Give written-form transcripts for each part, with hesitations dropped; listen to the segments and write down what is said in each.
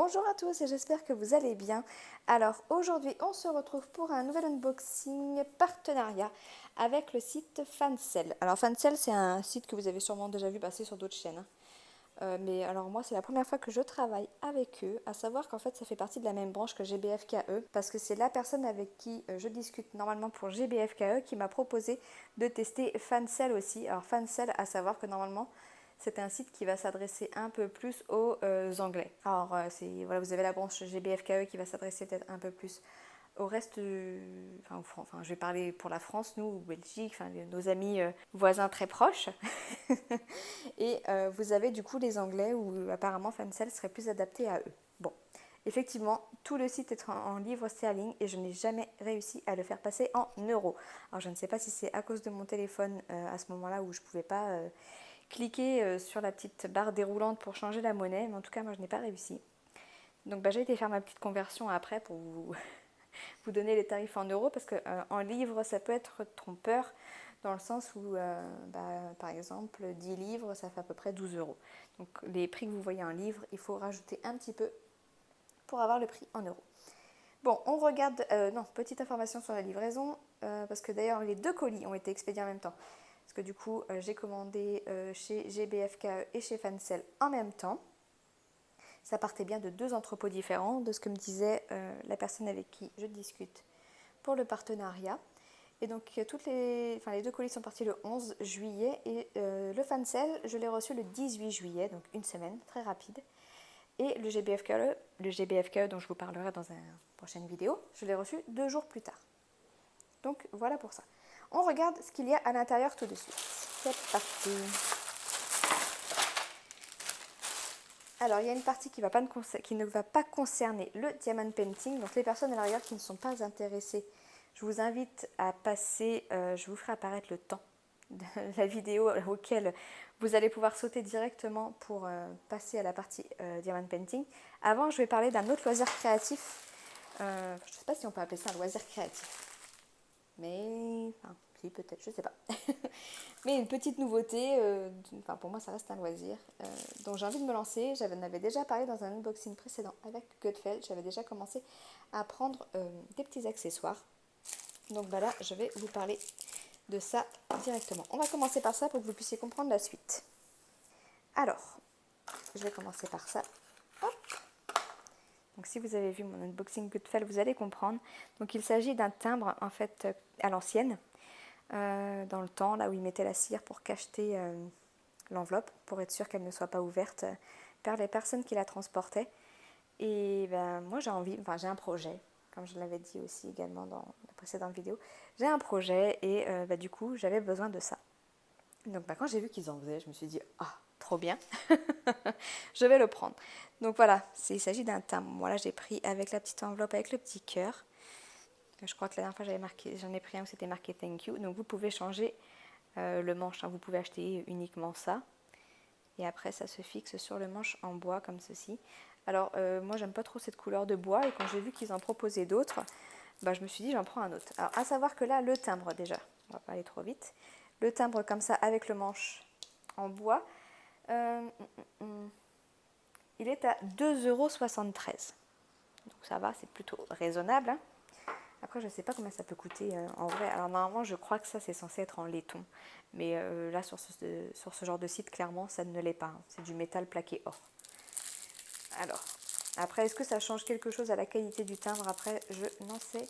Bonjour à tous et j'espère que vous allez bien. Alors aujourd'hui on se retrouve pour un nouvel unboxing partenariat avec le site Fancel. Alors Fancel c'est un site que vous avez sûrement déjà vu passer sur d'autres chaînes. Mais alors moi c'est la première fois que je travaille avec eux, à savoir qu'en fait ça fait partie de la même branche que GBFKE parce que c'est la personne avec qui je discute normalement pour GBFKE qui m'a proposé de tester Fancel aussi. Alors Fancel, à savoir que normalement c'est un site qui va s'adresser un peu plus aux Anglais. Alors voilà, vous avez la branche GBFKE qui va s'adresser peut-être un peu plus au reste, enfin, je vais parler pour la France, nous, ou Belgique, enfin, nos amis voisins très proches. Et vous avez du coup les Anglais où apparemment Fancel serait plus adapté à eux. Bon, effectivement, tout le site est en livres sterling et je n'ai jamais réussi à le faire passer en euros. Alors je ne sais pas si c'est à cause de mon téléphone à ce moment-là où je ne pouvais pas cliquer sur la petite barre déroulante pour changer la monnaie, mais en tout cas moi je n'ai pas réussi. Donc j'ai été faire ma petite conversion après pour vous donner les tarifs en euros parce qu'en livres ça peut être trompeur dans le sens où par exemple 10 livres ça fait à peu près 12 euros. Donc les prix que vous voyez en livres, il faut rajouter un petit peu pour avoir le prix en euros. Bon, on regarde, non, petite information sur la livraison, parce que d'ailleurs les deux colis ont été expédiés en même temps. Parce que du coup, j'ai commandé chez GBFKE et chez Fancel en même temps. Ça partait bien de deux entrepôts différents, de ce que me disait la personne avec qui je discute pour le partenariat. Et donc les deux colis sont partis le 11 juillet et le Fancel, je l'ai reçu le 18 juillet, donc une semaine, très rapide. Et le GBFKE dont je vous parlerai dans une prochaine vidéo, je l'ai reçu 2 jours plus tard. Donc voilà pour ça. On regarde ce qu'il y a à l'intérieur tout de suite. C'est parti. Alors, il y a une partie qui ne va pas concerner le diamond painting. Donc, les personnes à l'arrière qui ne sont pas intéressées, je vous invite à passer, je vous ferai apparaître le temps de la vidéo auquel vous allez pouvoir sauter directement pour passer à la partie diamond painting. Avant, je vais parler d'un autre loisir créatif. Je ne sais pas si on peut appeler ça un loisir créatif. Mais, enfin, si peut-être, je ne sais pas. Mais une petite nouveauté, pour moi ça reste un loisir, dont j'ai envie de me lancer. J'en avais déjà parlé dans un unboxing précédent avec Gutfeld. J'avais déjà commencé à prendre des petits accessoires. Donc là, je vais vous parler de ça directement. On va commencer par ça pour que vous puissiez comprendre la suite. Alors, je vais commencer par ça. Hop. Donc si vous avez vu mon unboxing Gutfeld, vous allez comprendre. Donc il s'agit d'un timbre en fait à l'ancienne, dans le temps, là où il mettait la cire pour cacheter l'enveloppe, pour être sûr qu'elle ne soit pas ouverte par les personnes qui la transportaient. Et moi j'ai un projet, comme je l'avais dit aussi également dans la précédente vidéo. J'ai un projet et du coup j'avais besoin de ça. Donc quand j'ai vu qu'ils en faisaient, je me suis dit ah, trop bien, je vais le prendre. Donc voilà, il s'agit d'un timbre. Moi là j'ai pris avec la petite enveloppe avec le petit cœur. Je crois que la dernière fois j'en ai pris un où c'était marqué thank you. Donc vous pouvez changer le manche, hein. Vous pouvez acheter uniquement ça. Et après ça se fixe sur le manche en bois comme ceci. Alors moi j'aime pas trop cette couleur de bois et quand j'ai vu qu'ils en proposaient d'autres, je me suis dit j'en prends un autre. Alors à savoir que là le timbre déjà, on va pas aller trop vite, le timbre comme ça avec le manche en bois, il est à 2,73 €. Donc ça va, c'est plutôt raisonnable, hein. Après, je ne sais pas combien ça peut coûter en vrai. Alors normalement, je crois que ça, c'est censé être en laiton. Mais là, sur ce genre de site, clairement, ça ne l'est pas, hein. C'est du métal plaqué or. Alors, après, est-ce que ça change quelque chose à la qualité du timbre? Après, je n'en sais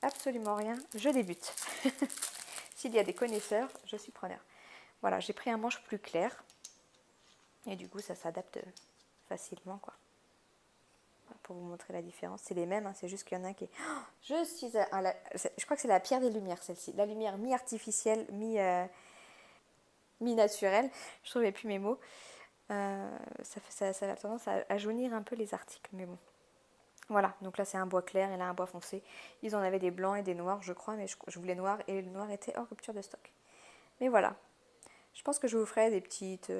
absolument rien. Je débute. S'il y a des connaisseurs, je suis preneur. Voilà, j'ai pris un manche plus clair. Et du coup, ça s'adapte facilement, quoi. Pour vous montrer la différence, c'est les mêmes, hein, c'est juste qu'il y en a un qui est... Oh, je crois que c'est la pierre des lumières, celle-ci. La lumière mi-artificielle, mi-naturelle. Je ne trouvais plus mes mots. Ça a tendance à jaunir un peu les articles, mais bon. Voilà, donc là c'est un bois clair et là un bois foncé. Ils en avaient des blancs et des noirs, je crois, mais je voulais noir et le noir était hors rupture de stock. Mais voilà, je pense que je vous ferai des petites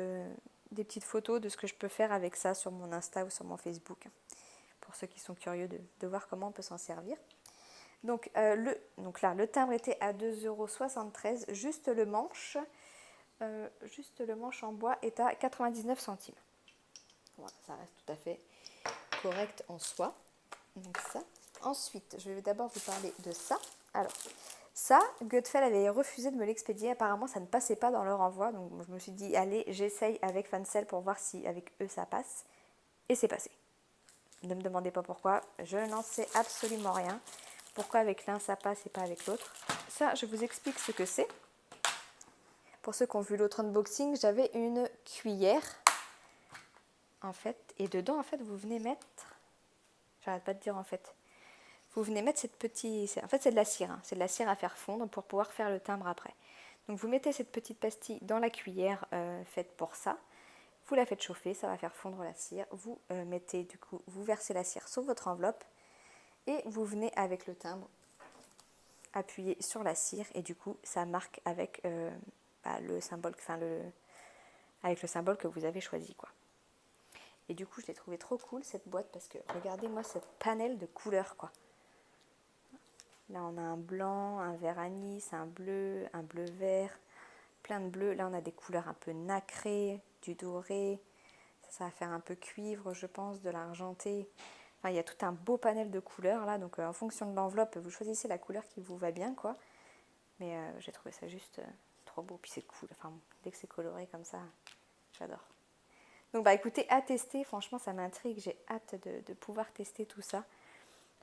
photos de ce que je peux faire avec ça sur mon Insta ou sur mon Facebook, pour ceux qui sont curieux de voir comment on peut s'en servir. Donc là, le timbre était à 2,73 €, juste le manche en bois est à 99 centimes. Voilà, ça reste tout à fait correct en soi. Donc ça. Ensuite, je vais d'abord vous parler de ça. Alors, ça, Gutfeld avait refusé de me l'expédier. Apparemment, ça ne passait pas dans leur envoi. Donc, je me suis dit, allez, j'essaye avec Fancel pour voir si avec eux ça passe. Et c'est passé. Ne me demandez pas pourquoi. Je n'en sais absolument rien. Pourquoi avec l'un ça passe et pas avec l'autre. Ça, je vous explique ce que c'est. Pour ceux qui ont vu l'autre unboxing, j'avais une cuillère. En fait, et dedans, en fait, vous venez mettre... J'arrête pas de dire en fait. Vous venez mettre cette petite... En fait, c'est de la cire. Hein. C'est de la cire à faire fondre pour pouvoir faire le timbre après. Donc, vous mettez cette petite pastille dans la cuillère faite pour ça. Vous la faites chauffer, ça va faire fondre la cire. Vous mettez, du coup, vous versez la cire sur votre enveloppe. Et vous venez avec le timbre appuyer sur la cire. Et du coup, ça marque avec le symbole... avec le symbole que vous avez choisi, quoi. Et du coup, je l'ai trouvé trop cool, cette boîte, parce que regardez-moi cette panel de couleurs, quoi. Là, on a un blanc, un vert anis, un bleu vert, plein de bleus. Là, on a des couleurs un peu nacrées, du doré. Ça va faire un peu cuivre, je pense, de l'argenté. Enfin, il y a tout un beau panel de couleurs, là. Donc, en fonction de l'enveloppe, vous choisissez la couleur qui vous va bien, quoi. Mais j'ai trouvé ça juste trop beau. Puis c'est cool. Enfin, dès que c'est coloré comme ça, j'adore. Donc écoutez, à tester, franchement ça m'intrigue, j'ai hâte de pouvoir tester tout ça.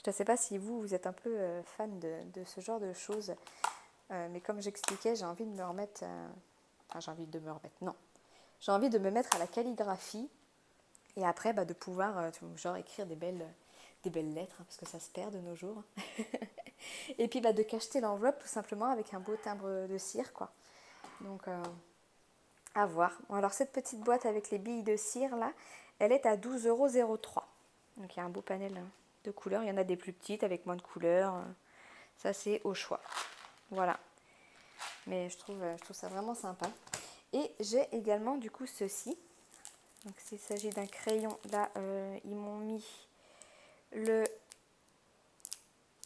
Je ne sais pas si vous êtes un peu fan de ce genre de choses, mais comme j'expliquais, j'ai envie de me remettre, non, j'ai envie de me mettre à la calligraphie et après de pouvoir genre écrire des belles lettres, hein, parce que ça se perd de nos jours. Et puis de cacheter l'enveloppe tout simplement avec un beau timbre de cire, quoi. Donc... à voir. Bon, alors cette petite boîte avec les billes de cire là, elle est à 12,03 €. Donc il y a un beau panel de couleurs. Il y en a des plus petites avec moins de couleurs. Ça c'est au choix. Voilà. Mais je trouve ça vraiment sympa. Et j'ai également du coup ceci. Donc s'il s'agit d'un crayon, là ils m'ont mis le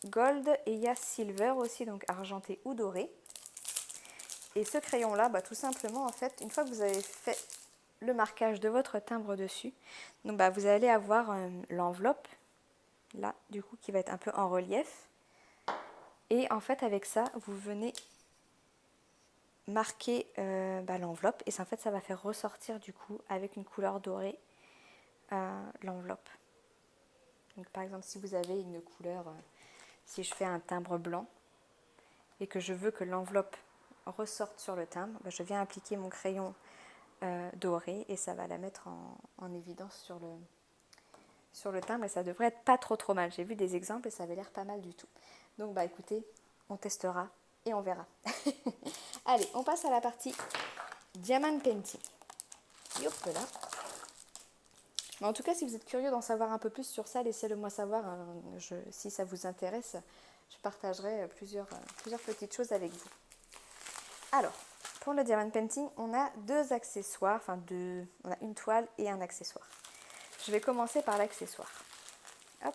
gold et il y a silver aussi, donc argenté ou doré. Et ce crayon-là, tout simplement, en fait, une fois que vous avez fait le marquage de votre timbre dessus, donc vous allez avoir l'enveloppe, là, du coup, qui va être un peu en relief. Et en fait, avec ça, vous venez marquer l'enveloppe. Et ça, en fait, ça va faire ressortir, du coup, avec une couleur dorée, l'enveloppe. Donc, par exemple, si vous avez une couleur, si je fais un timbre blanc, et que je veux que l'enveloppe ressorte sur le timbre, je viens appliquer mon crayon doré et ça va la mettre en évidence sur le timbre et ça devrait être pas trop mal. J'ai vu des exemples et ça avait l'air pas mal du tout. Donc écoutez, on testera et on verra. Allez, on passe à la partie Diamond Painting. Hop là. Mais en tout cas, si vous êtes curieux d'en savoir un peu plus sur ça, laissez-le moi savoir. Hein. Si ça vous intéresse, je partagerai plusieurs petites choses avec vous. Alors, pour le Diamond Painting, on a deux accessoires, on a une toile et un accessoire. Je vais commencer par l'accessoire. Hop.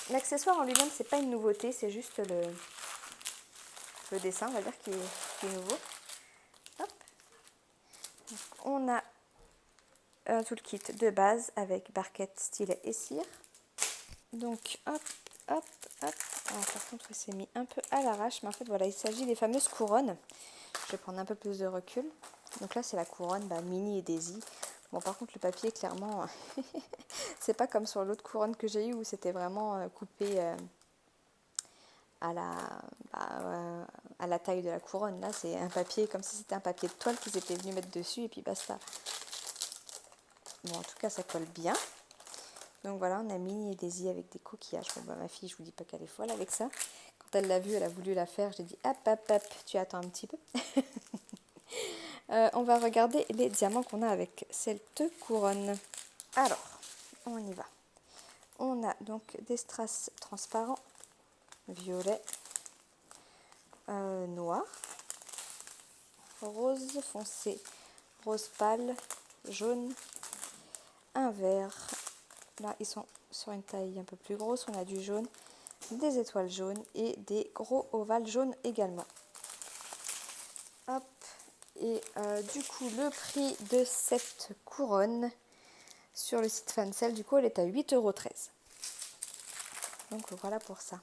L'accessoire en lui-même, c'est pas une nouveauté, c'est juste le dessin, on va dire, qui est nouveau. Hop. Donc, on a un toolkit de base avec barquette, stylet et cire. Donc, hop. Alors, par contre, il s'est mis un peu à l'arrache, mais en fait, voilà, il s'agit des fameuses couronnes. Je vais prendre un peu plus de recul. Donc là, c'est la couronne Mini et Daisy. Bon, par contre, le papier, clairement, c'est pas comme sur l'autre couronne que j'ai eue où c'était vraiment coupé à la taille de la couronne. Là, c'est un papier comme si c'était un papier de toile qu'ils étaient venus mettre dessus et puis basta. Bon, en tout cas, ça colle bien. Donc voilà, on a Mini et Daisy avec des coquillages. Bon, ma fille, je vous dis pas qu'elle est folle avec ça. Quand elle l'a vue, elle a voulu la faire. J'ai dit, hop, tu attends un petit peu. On va regarder les diamants qu'on a avec cette couronne. Alors, on y va. On a donc des strass transparents, violet, noir, rose foncé, rose pâle, jaune, un vert. Là, ils sont sur une taille un peu plus grosse. On a du jaune, des étoiles jaunes et des gros ovales jaunes également. Hop. Et du coup, le prix de cette couronne sur le site Fancel. Du coup, elle est à 8,13 €. Donc voilà pour ça.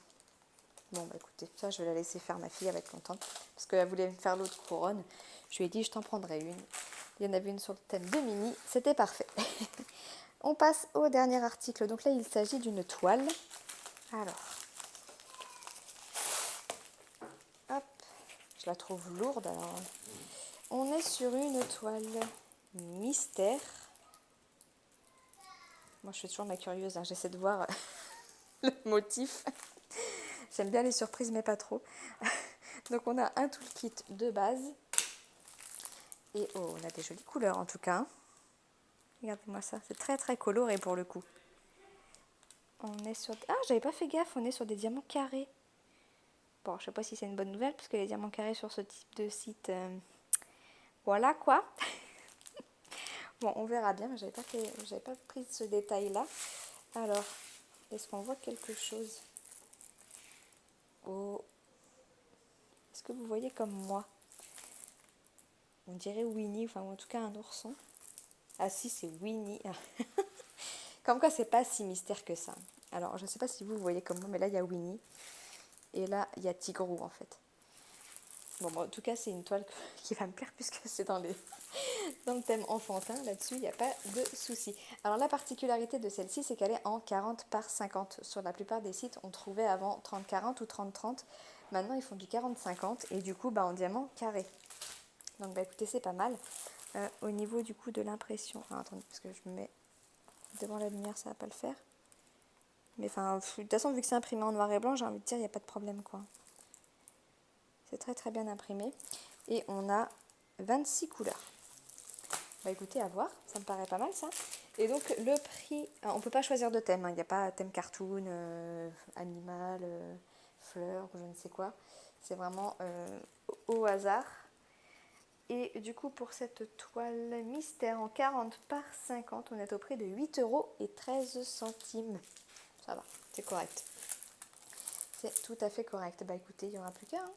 Bon, bah écoutez, ça je vais la laisser faire, ma fille, elle va être contente. Parce qu'elle voulait me faire l'autre couronne. Je lui ai dit, je t'en prendrai une. Il y en avait une sur le thème de Mini, c'était parfait. On passe au dernier article. Donc là, il s'agit d'une toile. Alors, hop, je la trouve lourde. Alors, on est sur une toile mystère. Moi, je fais toujours ma curieuse, hein. J'essaie de voir le motif. J'aime bien les surprises, mais pas trop. Donc, on a un toolkit de base. Et oh, on a des jolies couleurs en tout cas. Regardez-moi ça, c'est très très coloré pour le coup. On est sur... Ah, j'avais pas fait gaffe, on est sur des diamants carrés. Bon, je sais pas si c'est une bonne nouvelle, puisque les diamants carrés sur ce type de site... Voilà quoi. Bon, on verra bien, mais j'avais pas pris ce détail-là. Alors, est-ce qu'on voit quelque chose? Oh. Est-ce que vous voyez comme moi? On dirait Winnie, enfin en tout cas un ourson. Ah si, c'est Winnie. Comme quoi, c'est pas si mystère que ça. Alors, je ne sais pas si vous voyez comme moi, mais là, il y a Winnie. Et là, il y a Tigrou, en fait. Bon, en tout cas, c'est une toile qui va me plaire, puisque c'est dans le thème enfantin. Là-dessus, il n'y a pas de souci. Alors, la particularité de celle-ci, c'est qu'elle est en 40 par 50. Sur la plupart des sites, on trouvait avant 30-40 ou 30-30. Maintenant, ils font du 40-50. Et du coup, en diamant carré. Donc, écoutez, c'est pas mal. Au niveau, du coup, de l'impression... Alors, attendez, parce que je me mets devant la lumière, ça va pas le faire. Mais enfin, de toute façon, vu que c'est imprimé en noir et blanc, j'ai envie de dire, il n'y a pas de problème, quoi. C'est très très bien imprimé. Et on a 26 couleurs. Bah écoutez, à voir, ça me paraît pas mal ça. Et donc le prix, on peut pas choisir de thème, hein. Il n'y a pas thème cartoon, animal, fleurs ou je ne sais quoi. C'est vraiment au hasard. Et du coup, pour cette toile mystère en 40 par 50, on est au prix de 8,13 €. Ça va, c'est correct. C'est tout à fait correct. Bah écoutez, il n'y aura plus qu'à. Hein.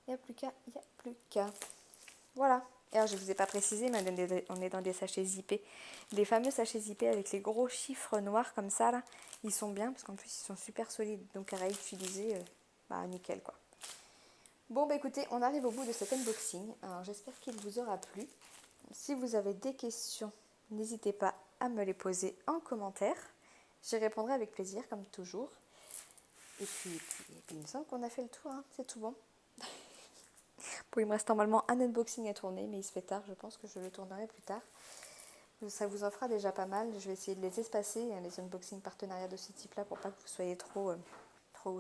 Il n'y a plus qu'à, il n'y a plus qu'à. Voilà. Et alors, je ne vous ai pas précisé, mais on est dans des sachets zippés. Les fameux sachets zippés avec les gros chiffres noirs comme ça, là, ils sont bien parce qu'en plus, ils sont super solides. Donc, à réutiliser, nickel, quoi. Bon, bah écoutez, on arrive au bout de cet unboxing. Alors, j'espère qu'il vous aura plu. Si vous avez des questions, n'hésitez pas à me les poser en commentaire. J'y répondrai avec plaisir, comme toujours. Et puis il me semble qu'on a fait le tour, hein. C'est tout bon. Bon, il me reste normalement un unboxing à tourner, mais il se fait tard, je pense que je le tournerai plus tard. Ça vous en fera déjà pas mal. Je vais essayer de les espacer, les unboxings partenariats de ce type-là, pour pas que vous soyez trop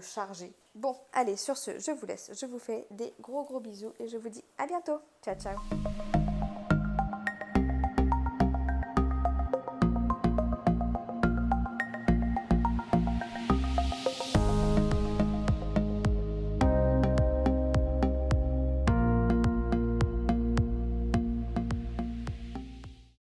chargés. Bon, allez, sur ce, je vous laisse. Je vous fais des gros bisous et je vous dis à bientôt. Ciao, ciao.